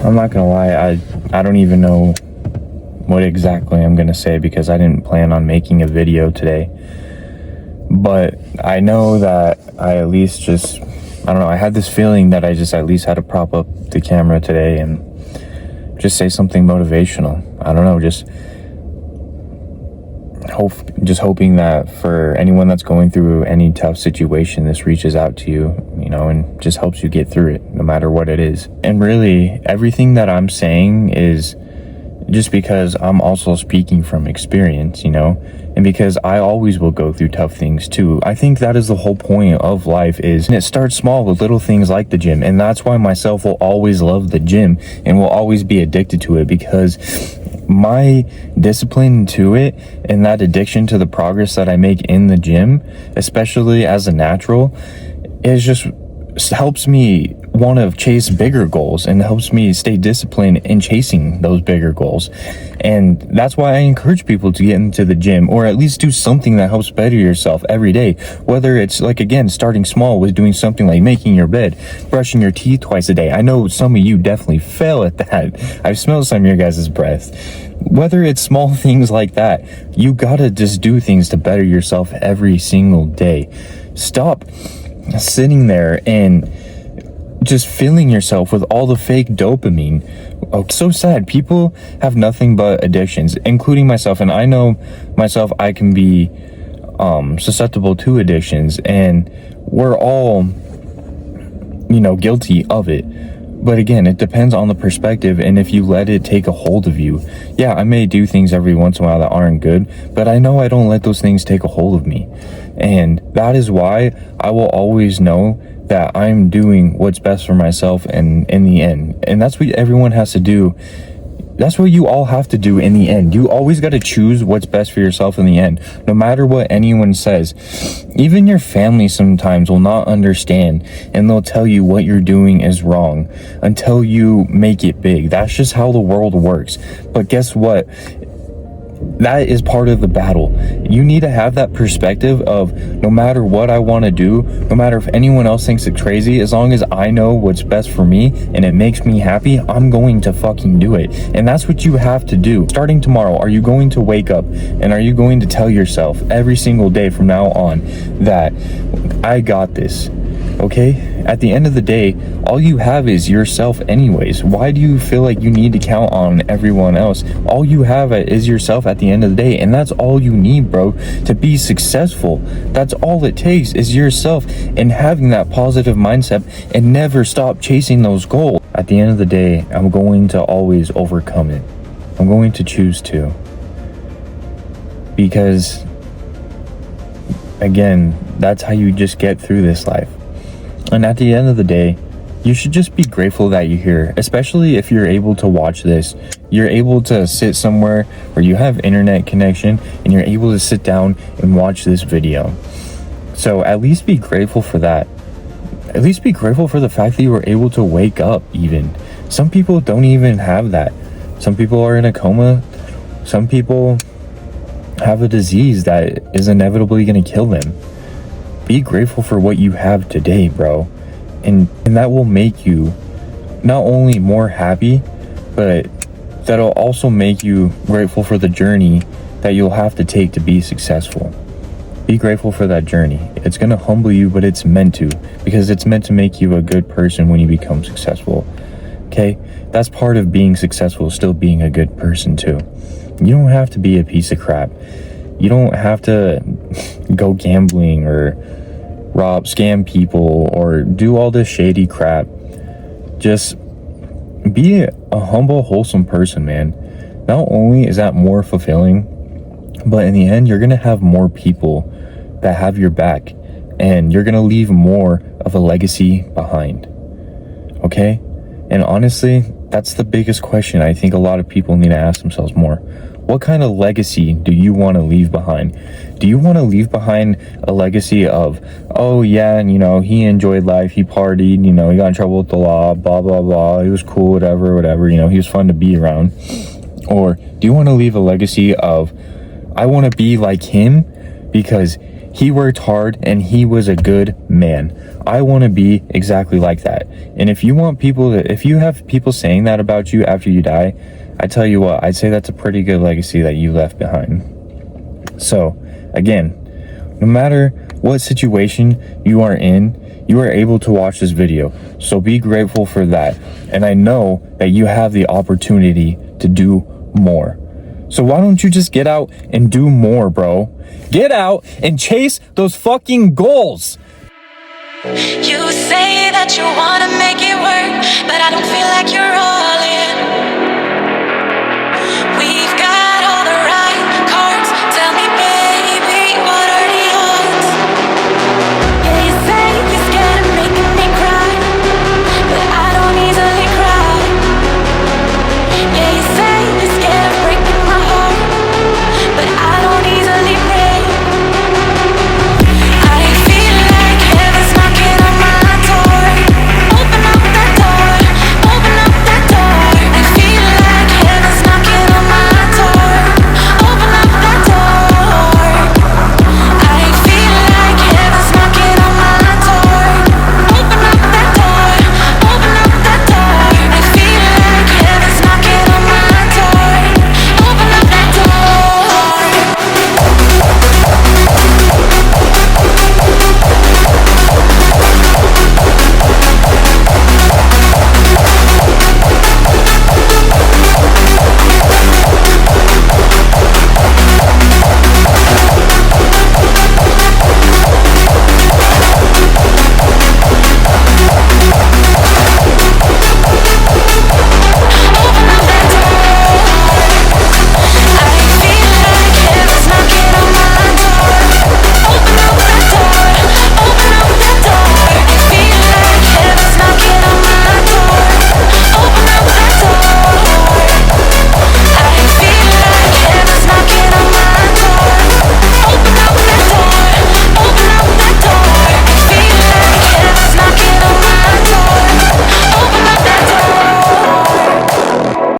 I'm not gonna lie, I don't even know what exactly I'm gonna say because I didn't plan on making a video today. But I know that I at least I don't know, I had this feeling that I just at least had to prop up the camera today and just say something motivational. I don't know, just hoping that for anyone that's going through any tough situation, this reaches out to you, and just helps you get through it, no matter what it is. And really, everything that I'm saying is just because I'm also speaking from experience, and because I always will go through tough things too. I think that is the whole point of life and it starts small with little things like the gym. And that's why myself will always love the gym and will always be addicted to it, because my discipline to it and that addiction to the progress that I make in the gym, especially as a natural, helps me want to chase bigger goals and helps me stay disciplined in chasing those bigger goals. And that's why I encourage people to get into the gym, or at least do something that helps better yourself every day. Whether it's starting small with doing something like making your bed, brushing your teeth twice a day. I know some of you definitely fail at that. I've smelled some of your guys' breath. Whether it's small things like that, you gotta just do things to better yourself every single day. Stop sitting there and just filling yourself with all the fake dopamine. Oh, so sad. People have nothing but addictions, including myself. And I know myself, I can be susceptible to addictions, and we're all, guilty of it. But again, it depends on the perspective and if you let it take a hold of you. Yeah, I may do things every once in a while that aren't good, but I know I don't let those things take a hold of me. And that is why I will always know that I'm doing what's best for myself and in the end. And that's what everyone has to do. That's what you all have to do in the end. You always got to choose what's best for yourself in the end, no matter what anyone says. Even your family sometimes will not understand, and they'll tell you what you're doing is wrong until you make it big. That's just how the world works. But guess what? That is part of the battle. You need to have that perspective of, no matter what I want to do, no matter if anyone else thinks it's crazy, as long as I know what's best for me and it makes me happy, I'm going to fucking do it. And that's what you have to do. Starting tomorrow, are you going to wake up and are you going to tell yourself every single day from now on that I got this? Okay? At the end of the day, all you have is yourself anyways. Why do you feel like you need to count on everyone else? All you have is yourself at the end of the day, and that's all you need, bro, to be successful. That's all it takes is yourself and having that positive mindset and never stop chasing those goals. At the end of the day, I'm going to always overcome it. I'm going to choose to. Because, again, that's how you just get through this life. And at the end of the day, you should just be grateful that you're here, especially if you're able to watch this. You're able to sit somewhere where you have internet connection and you're able to sit down and watch this video. So at least be grateful for that. At least be grateful for the fact that you were able to wake up even. Some people don't even have that. Some people are in a coma. Some people have a disease that is inevitably going to kill them. Be grateful for what you have today, bro. And that will make you not only more happy, but that'll also make you grateful for the journey that you'll have to take to be successful. Be grateful for that journey. It's going to humble you, but it's meant to, because it's meant to make you a good person when you become successful. Okay? That's part of being successful, still being a good person too. You don't have to be a piece of crap. You don't have to go gambling or scam people or do all this shady crap. Just be a humble, wholesome person, man. Not only is that more fulfilling, but in the end, you're going to have more people that have your back, and you're going to leave more of a legacy behind. Okay? And honestly, that's the biggest question I think a lot of people need to ask themselves more. What kind of legacy do you want to leave behind? Do you want to leave behind a legacy of, oh yeah, and he enjoyed life, he partied, he got in trouble with the law, blah, blah, blah, he was cool, whatever, he was fun to be around? Or do you want to leave a legacy of, I want to be like him because He worked hard and he was a good man. I want to be exactly like that. And if you have people saying that about you after you die, I tell you what, I'd say that's a pretty good legacy that you left behind. So, again, no matter what situation you are in, you are able to watch this video. So be grateful for that. And I know that you have the opportunity to do more. So why don't you just get out and do more, bro? Get out and chase those fucking goals. You say that you wanna make it work, but I don't feel like you're all